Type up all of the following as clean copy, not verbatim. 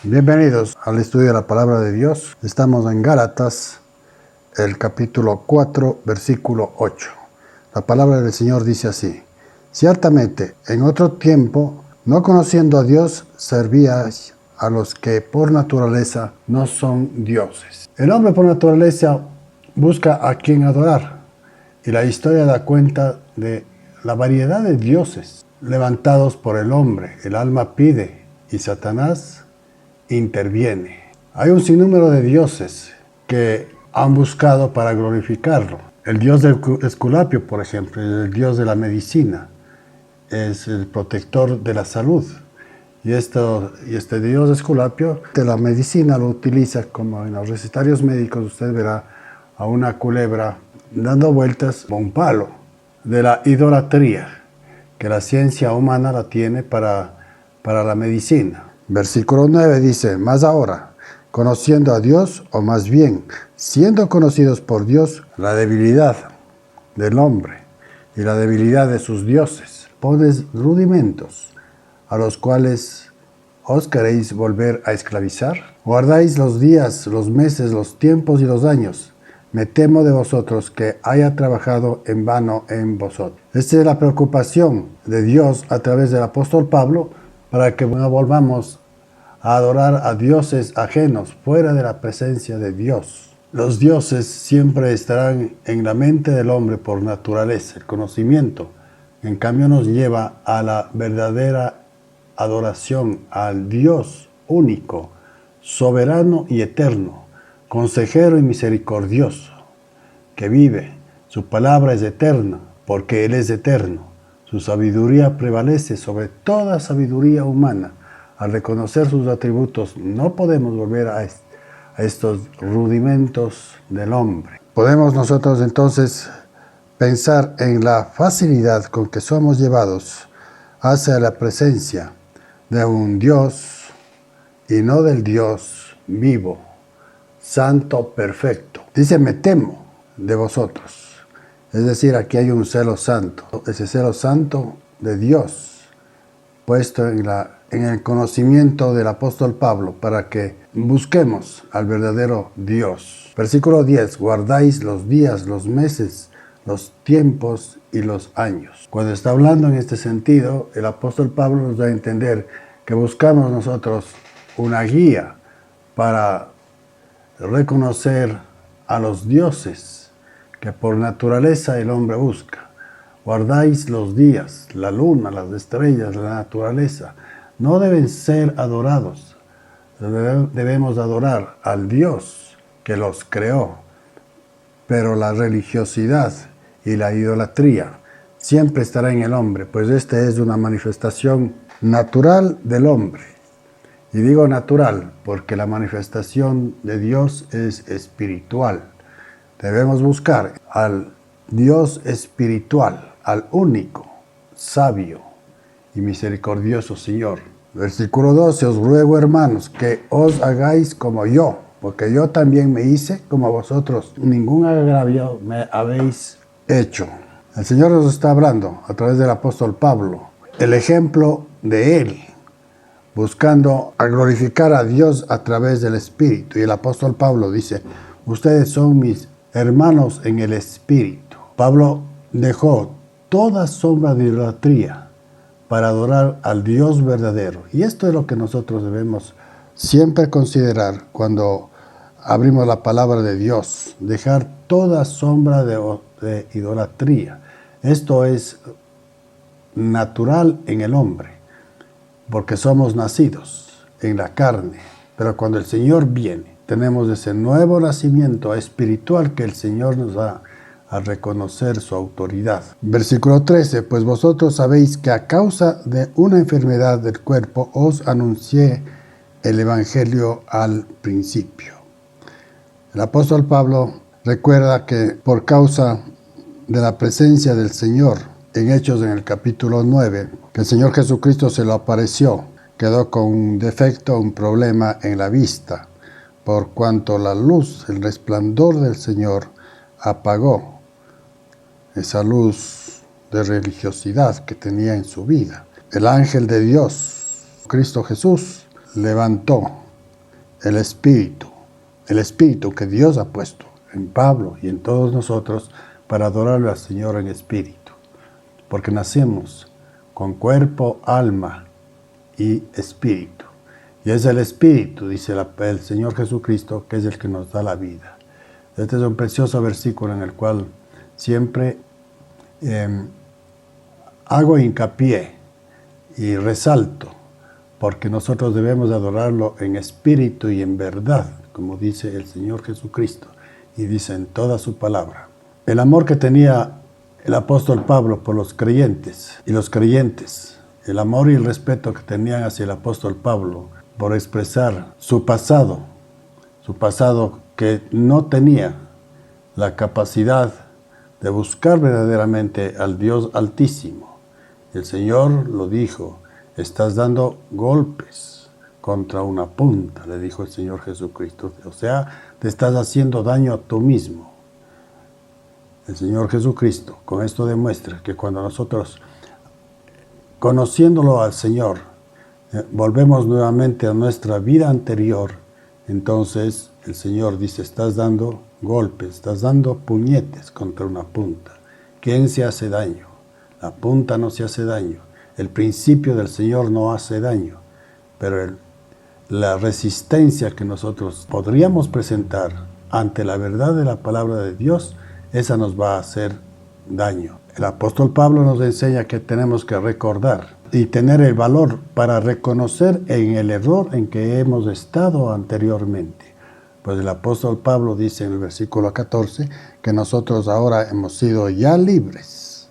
Bienvenidos al estudio de la Palabra de Dios. Estamos en Gálatas, el capítulo 4, versículo 8. La palabra del Señor dice así: Ciertamente, en otro tiempo, no conociendo a Dios, servíais a los que por naturaleza no son dioses. El hombre por naturaleza busca a quien adorar, y la historia da cuenta de la variedad de dioses levantados por el hombre. El alma pide y Satanás interviene. Hay un sinnúmero de dioses que han buscado para glorificarlo. El dios del Esculapio, por ejemplo, el dios de la medicina, es el protector de la salud. Y este dios Esculapio de la medicina lo utiliza como en los recetarios médicos. Usted verá a una culebra dando vueltas con un palo, de la idolatría que la ciencia humana la tiene para la medicina. Versículo 9 dice: Mas ahora, conociendo a Dios, o más bien, siendo conocidos por Dios, la debilidad del hombre y la debilidad de sus dioses, pones rudimentos a los cuales os queréis volver a esclavizar. Guardáis los días, los meses, los tiempos y los años. Me temo de vosotros que haya trabajado en vano en vosotros. Esta es la preocupación de Dios a través del apóstol Pablo, para que no volvamos a adorar a dioses ajenos fuera de la presencia de Dios. Los dioses siempre estarán en la mente del hombre por naturaleza. El conocimiento, en cambio, nos lleva a la verdadera adoración al Dios único, soberano y eterno, consejero y misericordioso, que vive. Su palabra es eterna, porque Él es eterno. Su sabiduría prevalece sobre toda sabiduría humana. Al reconocer sus atributos, no podemos volver a estos rudimentos del hombre. Podemos nosotros entonces pensar en la facilidad con que somos llevados hacia la presencia de un Dios y no del Dios vivo, santo, perfecto. Dice: me temo de vosotros. Es decir, aquí hay un celo santo. Ese celo santo de Dios puesto en el conocimiento del apóstol Pablo, para que busquemos al verdadero Dios. Versículo 10. Guardáis los días, los meses, los tiempos y los años. Cuando está hablando en este sentido, el apóstol Pablo nos da a entender que buscamos nosotros una guía para reconocer a los dioses que por naturaleza el hombre busca. Guardáis los días, la luna, las estrellas, la naturaleza. No deben ser adorados. Debemos adorar al Dios que los creó. Pero la religiosidad y la idolatría siempre estará en el hombre, pues esta es una manifestación natural del hombre. Y digo natural porque la manifestación de Dios es espiritual. Debemos buscar al Dios espiritual, al único, sabio y misericordioso Señor. Versículo 12. Os ruego, hermanos, que os hagáis como yo, porque yo también me hice como vosotros. Ningún agravio me habéis hecho. El Señor nos está hablando a través del apóstol Pablo, el ejemplo de él, buscando a glorificar a Dios a través del Espíritu. Y el apóstol Pablo dice: ustedes son mis hermanos en el Espíritu. Pablo dejó toda sombra de idolatría para adorar al Dios verdadero. Y esto es lo que nosotros debemos siempre considerar cuando abrimos la palabra de Dios. Dejar toda sombra de idolatría. Esto es natural en el hombre, porque somos nacidos en la carne. Pero cuando el Señor viene, tenemos ese nuevo nacimiento espiritual que el Señor nos da a reconocer su autoridad. Versículo 13. Pues vosotros sabéis que a causa de una enfermedad del cuerpo os anuncié el Evangelio al principio. El apóstol Pablo recuerda que por causa de la presencia del Señor en Hechos, en el capítulo 9, que el Señor Jesucristo se lo apareció, quedó con un defecto, un problema en la vista, por cuanto la luz, el resplandor del Señor apagó esa luz de religiosidad que tenía en su vida. El ángel de Dios, Cristo Jesús, levantó el espíritu que Dios ha puesto en Pablo y en todos nosotros para adorarle al Señor en espíritu. Porque nacemos con cuerpo, alma y espíritu. Y es el espíritu, dice el Señor Jesucristo, que es el que nos da la vida. Este es un precioso versículo en el cual siempre hago hincapié y resalto, porque nosotros debemos adorarlo en espíritu y en verdad, como dice el Señor Jesucristo, y dice en toda su palabra. El amor que tenía el apóstol Pablo por los creyentes y los creyentes, el amor y el respeto que tenían hacia el apóstol Pablo por expresar su pasado que no tenía la capacidad de buscar verdaderamente al Dios Altísimo. El Señor lo dijo, estás dando golpes contra una punta, le dijo el Señor Jesucristo. O sea, te estás haciendo daño a tú mismo. El Señor Jesucristo con esto demuestra que cuando nosotros, conociéndolo al Señor, volvemos nuevamente a nuestra vida anterior, entonces el Señor dice, estás dando golpes, estás dando puñetes contra una punta. ¿Quién se hace daño? La punta no se hace daño. El principio del Señor no hace daño, pero la resistencia que nosotros podríamos presentar ante la verdad de la palabra de Dios, esa nos va a hacer daño. El apóstol Pablo nos enseña que tenemos que recordar y tener el valor para reconocer en el error en que hemos estado anteriormente. Pues el apóstol Pablo dice en el versículo 14 que nosotros ahora hemos sido ya libres.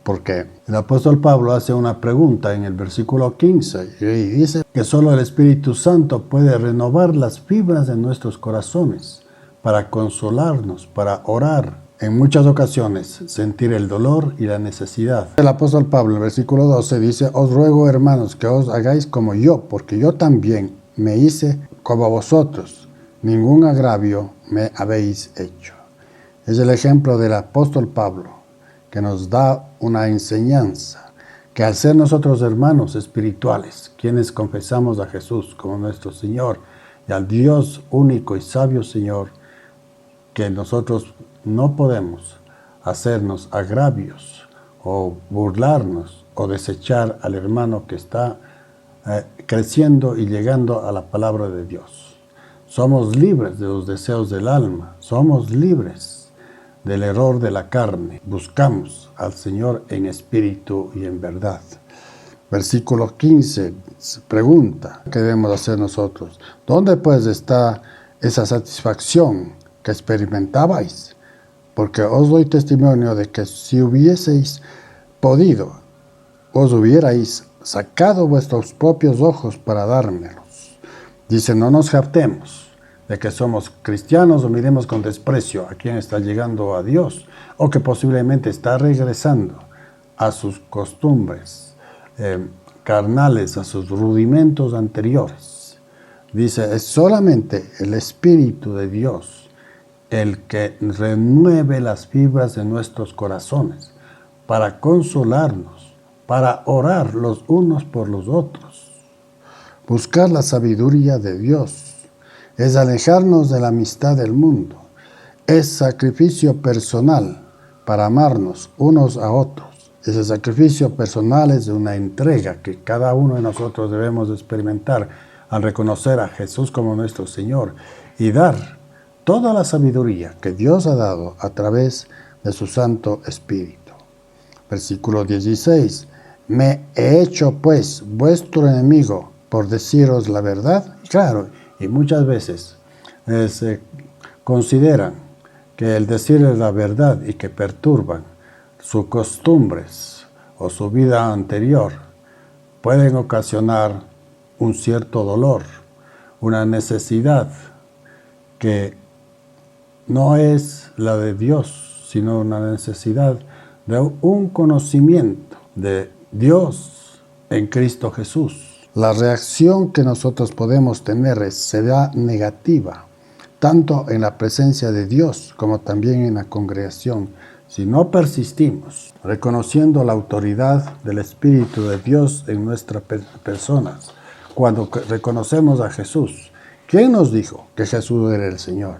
Porque el apóstol Pablo hace una pregunta en el versículo 15 y dice que solo el Espíritu Santo puede renovar las fibras de nuestros corazones para consolarnos, para orar. En muchas ocasiones sentir el dolor y la necesidad. El apóstol Pablo, en el versículo 12, dice, os ruego, hermanos, que os hagáis como yo, porque yo también me hice como vosotros. Ningún agravio me habéis hecho. Es el ejemplo del apóstol Pablo, que nos da una enseñanza, que al ser nosotros hermanos espirituales, quienes confesamos a Jesús como nuestro Señor, y al Dios único y sabio Señor, que nosotros no podemos hacernos agravios o burlarnos o desechar al hermano que está creciendo y llegando a la palabra de Dios. Somos libres de los deseos del alma, somos libres del error de la carne. Buscamos al Señor en espíritu y en verdad. Versículo 15 pregunta, ¿qué debemos hacer nosotros? ¿Dónde pues está esa satisfacción que experimentabais? Porque os doy testimonio de que si hubieseis podido, os hubierais sacado vuestros propios ojos para dármelos. Dice, no nos jactemos de que somos cristianos o miremos con desprecio a quien está llegando a Dios o que posiblemente está regresando a sus costumbres carnales, a sus rudimentos anteriores. Dice, es solamente el Espíritu de Dios el que renueve las fibras de nuestros corazones para consolarnos, para orar los unos por los otros. Buscar la sabiduría de Dios es alejarnos de la amistad del mundo, es sacrificio personal para amarnos unos a otros. Ese sacrificio personal es de una entrega que cada uno de nosotros debemos experimentar al reconocer a Jesús como nuestro Señor y dar toda la sabiduría que Dios ha dado a través de su Santo Espíritu. Versículo 16. Me he hecho pues vuestro enemigo por deciros la verdad. Claro, y muchas veces se consideran que el decirles la verdad y que perturban sus costumbres o su vida anterior pueden ocasionar un cierto dolor, una necesidad que no es la de Dios, sino una necesidad de un conocimiento de Dios en Cristo Jesús. La reacción que nosotros podemos tener será negativa, tanto en la presencia de Dios como también en la congregación. Si no persistimos reconociendo la autoridad del Espíritu de Dios en nuestras personas, cuando reconocemos a Jesús ¿Quién nos dijo que Jesús era el Señor?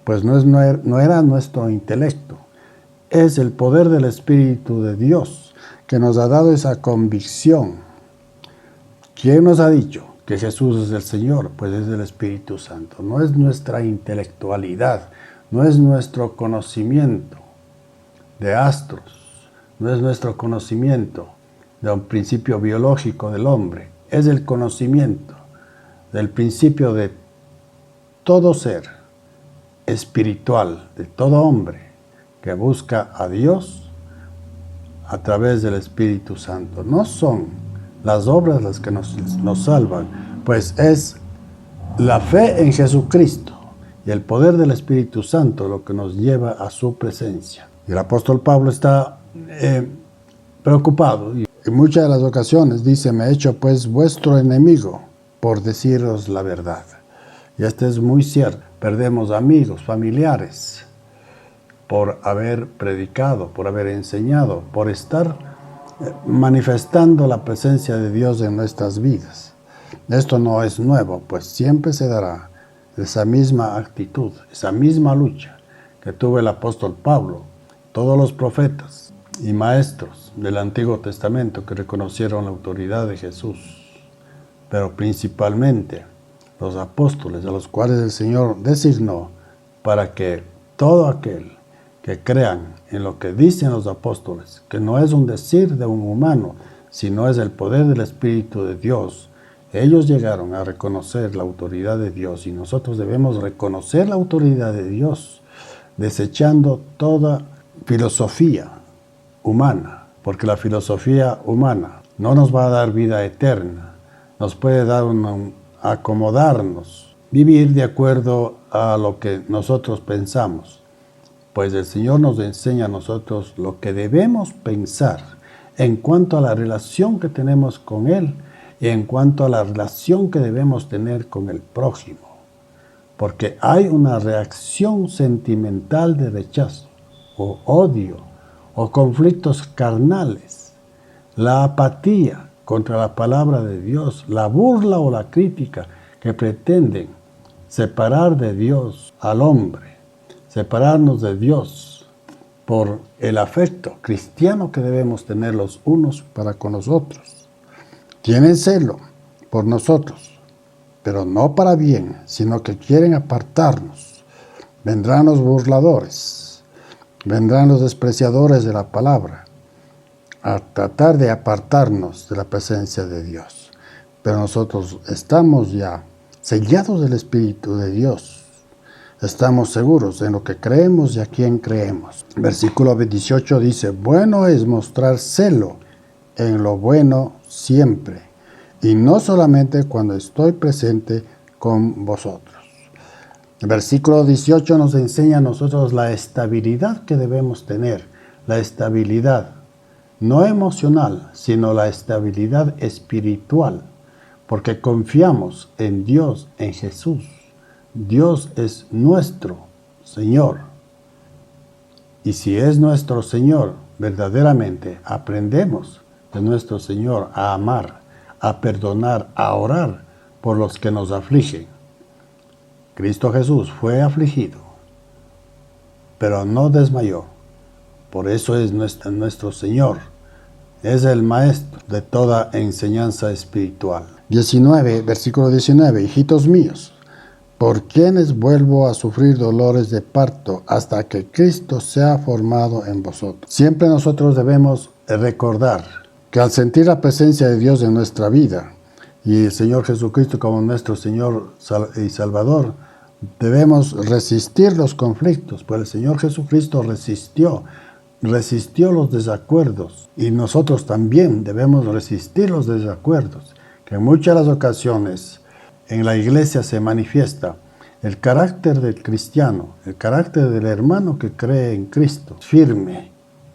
Pues no era nuestro intelecto, es el poder del Espíritu de Dios que nos ha dado esa convicción. ¿Quién nos ha dicho que Jesús es el Señor? Pues es el Espíritu Santo. No es nuestra intelectualidad, no es nuestro conocimiento de astros, no es nuestro conocimiento de un principio biológico del hombre, es el conocimiento del principio de todo ser espiritual, de todo hombre que busca a Dios a través del Espíritu Santo. No son las obras las que nos salvan, pues es la fe en Jesucristo y el poder del Espíritu Santo lo que nos lleva a su presencia. Y el apóstol Pablo está preocupado y en muchas de las ocasiones dice: me he hecho pues vuestro enemigo por deciros la verdad. Y esto es muy cierto. Perdemos amigos, familiares, por haber predicado, por haber enseñado, por estar manifestando la presencia de Dios en nuestras vidas. Esto no es nuevo, pues siempre se dará esa misma actitud, esa misma lucha que tuvo el apóstol Pablo, todos los profetas y maestros del Antiguo Testamento que reconocieron la autoridad de Jesús, pero principalmente los apóstoles, a los cuales el Señor designó para que todo aquel que crean en lo que dicen los apóstoles, que no es un decir de un humano, sino es el poder del Espíritu de Dios. Ellos llegaron a reconocer la autoridad de Dios y nosotros debemos reconocer la autoridad de Dios, desechando toda filosofía humana, porque la filosofía humana no nos va a dar vida eterna, nos puede dar acomodarnos, vivir de acuerdo a lo que nosotros pensamos. Pues el Señor nos enseña a nosotros lo que debemos pensar en cuanto a la relación que tenemos con Él y en cuanto a la relación que debemos tener con el prójimo. Porque hay una reacción sentimental de rechazo o odio o conflictos carnales, la apatía contra la palabra de Dios, la burla o la crítica que pretenden separar de Dios al hombre, separarnos de Dios por el afecto cristiano que debemos tener los unos para con los otros. Tienen celo por nosotros, pero no para bien, sino que quieren apartarnos. Vendrán los burladores, vendrán los despreciadores de la palabra, a tratar de apartarnos de la presencia de Dios. Pero nosotros estamos ya sellados del Espíritu de Dios. Estamos seguros en lo que creemos y a quién creemos. Versículo 18 dice: bueno es mostrar celo en lo bueno siempre, y no solamente cuando estoy presente con vosotros. El versículo 18 nos enseña a nosotros la estabilidad que debemos tener, la estabilidad no emocional, sino la estabilidad espiritual, porque confiamos en Dios, en Jesús. Dios es nuestro Señor. Y si es nuestro Señor, verdaderamente aprendemos de nuestro Señor a amar, a perdonar, a orar por los que nos afligen. Cristo Jesús fue afligido, pero no desmayó. Por eso es nuestro Señor. Es el Maestro de toda enseñanza espiritual. 19, versículo 19. Hijitos míos, por quienes vuelvo a sufrir dolores de parto hasta que Cristo sea formado en vosotros. Siempre nosotros debemos recordar que al sentir la presencia de Dios en nuestra vida y el Señor Jesucristo como nuestro Señor y Salvador, debemos resistir los conflictos, pues el Señor Jesucristo resistió los desacuerdos y nosotros también debemos resistir los desacuerdos, que en muchas de las ocasiones en la iglesia se manifiesta el carácter del cristiano, el carácter del hermano que cree en Cristo, firme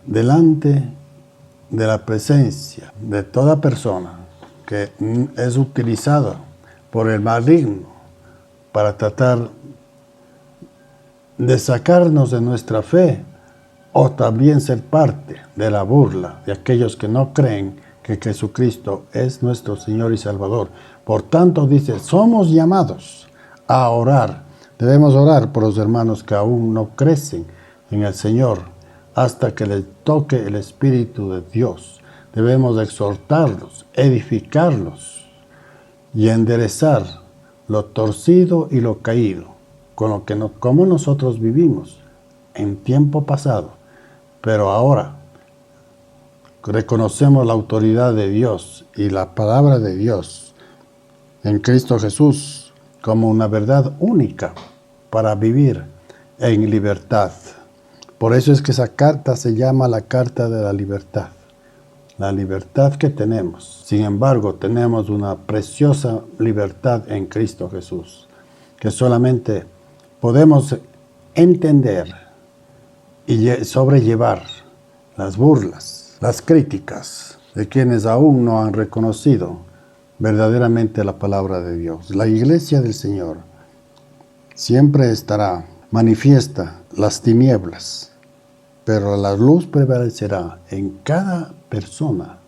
delante de la presencia de toda persona que es utilizada por el maligno para tratar de sacarnos de nuestra fe o también ser parte de la burla de aquellos que no creen que Jesucristo es nuestro Señor y Salvador. Por tanto, dice, somos llamados a orar. Debemos orar por los hermanos que aún no crecen en el Señor hasta que les toque el Espíritu de Dios. Debemos exhortarlos, edificarlos y enderezar lo torcido y lo caído, con lo que como nosotros vivimos en tiempo pasado, pero ahora reconocemos la autoridad de Dios y la palabra de Dios en Cristo Jesús como una verdad única para vivir en libertad. Por eso es que esa carta se llama la Carta de la Libertad. La libertad que tenemos. Sin embargo, tenemos una preciosa libertad en Cristo Jesús, que solamente podemos entender y sobrellevar las burlas, las críticas de quienes aún no han reconocido verdaderamente la palabra de Dios. La iglesia del Señor siempre estará manifiesta las tinieblas, pero la luz prevalecerá en cada persona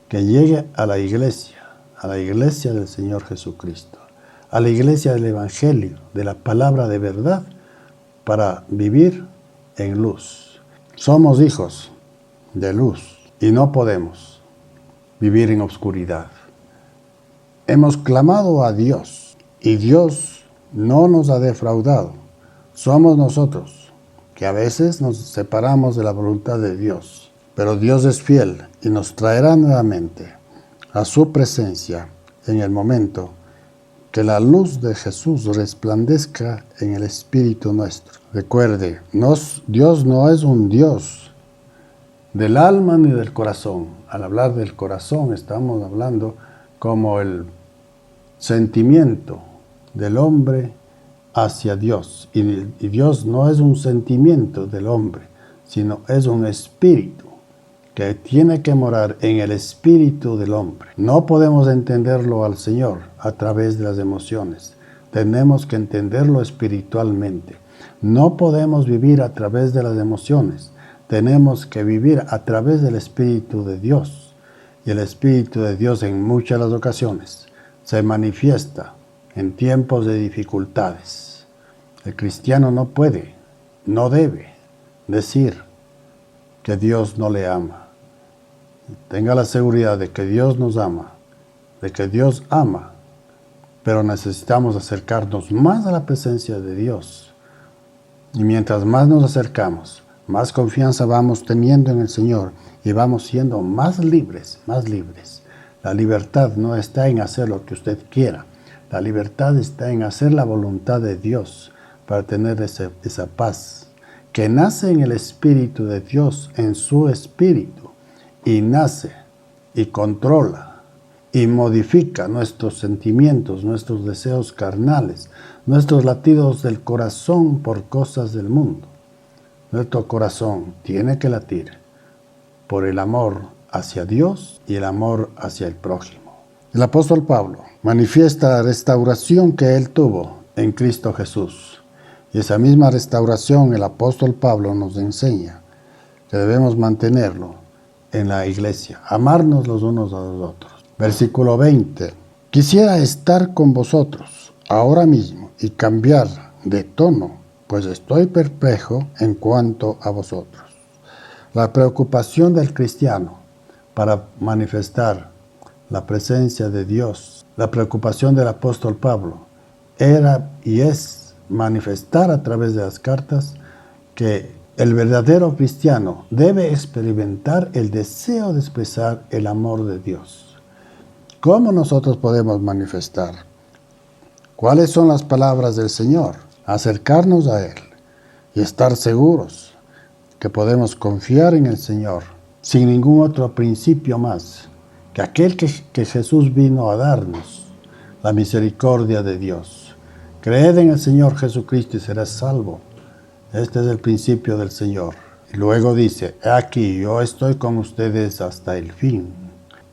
que llegue a la iglesia del Señor Jesucristo, a la iglesia del Evangelio, de la palabra de verdad, para vivir en luz. Somos hijos de luz y no podemos vivir en oscuridad. Hemos clamado a Dios y Dios no nos ha defraudado. Somos nosotros que a veces nos separamos de la voluntad de Dios, pero Dios es fiel y nos traerá nuevamente a su presencia en el momento que la luz de Jesús resplandezca en el espíritu nuestro. Recuerde, Dios no es un Dios del alma ni del corazón. Al hablar del corazón estamos hablando como el sentimiento del hombre hacia Dios. Y Dios no es un sentimiento del hombre, sino es un espíritu que tiene que morar en el espíritu del hombre. No podemos entenderlo al Señor a través de las emociones. Tenemos que entenderlo espiritualmente. No podemos vivir a través de las emociones. Tenemos que vivir a través del Espíritu de Dios. Y el Espíritu de Dios en muchas de las ocasiones se manifiesta en tiempos de dificultades. El cristiano no puede, no debe decir que Dios no le ama. Tenga la seguridad de que Dios nos ama, de que Dios ama, pero necesitamos acercarnos más a la presencia de Dios. Y mientras más nos acercamos, más confianza vamos teniendo en el Señor y vamos siendo más libres, más libres. La libertad no está en hacer lo que usted quiera. La libertad está en hacer la voluntad de Dios para tener esa paz que nace en el Espíritu de Dios, en su Espíritu, y nace y controla y modifica nuestros sentimientos, nuestros deseos carnales, nuestros latidos del corazón por cosas del mundo. Nuestro corazón tiene que latir por el amor hacia Dios y el amor hacia el prójimo. El apóstol Pablo manifiesta la restauración que él tuvo en Cristo Jesús. Y esa misma restauración el apóstol Pablo nos enseña que debemos mantenerlo en la iglesia, amarnos los unos a los otros. Versículo 20. Quisiera estar con vosotros ahora mismo y cambiar de tono, pues estoy perplejo en cuanto a vosotros. La preocupación del cristiano para manifestar la presencia de Dios, la preocupación del apóstol Pablo, era y es manifestar a través de las cartas que el verdadero cristiano debe experimentar el deseo de expresar el amor de Dios. ¿Cómo nosotros podemos manifestar? ¿Cuáles son las palabras del Señor? Acercarnos a Él y estar seguros que podemos confiar en el Señor sin ningún otro principio más que aquel que Jesús vino a darnos, la misericordia de Dios. Creed en el Señor Jesucristo y serás salvo. Este es el principio del Señor. Y luego dice, aquí yo estoy con ustedes hasta el fin.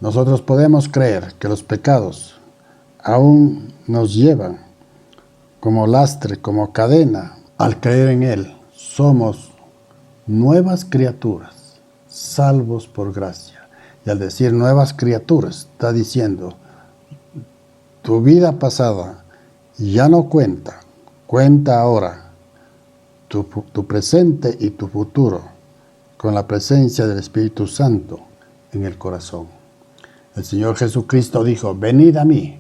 Nosotros podemos creer que los pecados aún nos llevan como lastre, como cadena. Al creer en Él, somos nuevas criaturas, salvos por gracia. Y al decir nuevas criaturas, está diciendo, tu vida pasada Ya no cuenta, cuenta ahora tu presente y tu futuro con la presencia del Espíritu Santo en el corazón. El Señor Jesucristo dijo, venid a mí.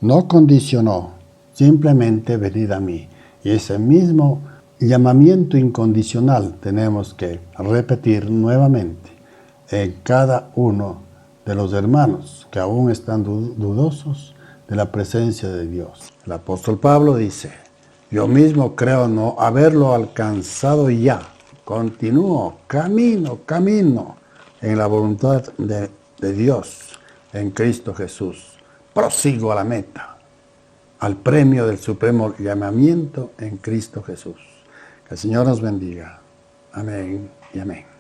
No condicionó, simplemente venid a mí. Y ese mismo llamamiento incondicional tenemos que repetir nuevamente en cada uno de los hermanos que aún están dudosos de la presencia de Dios. El apóstol Pablo dice, yo mismo creo no haberlo alcanzado ya. Continúo, camino en la voluntad de Dios, en Cristo Jesús. Prosigo a la meta, al premio del supremo llamamiento en Cristo Jesús. Que el Señor nos bendiga. Amén y amén.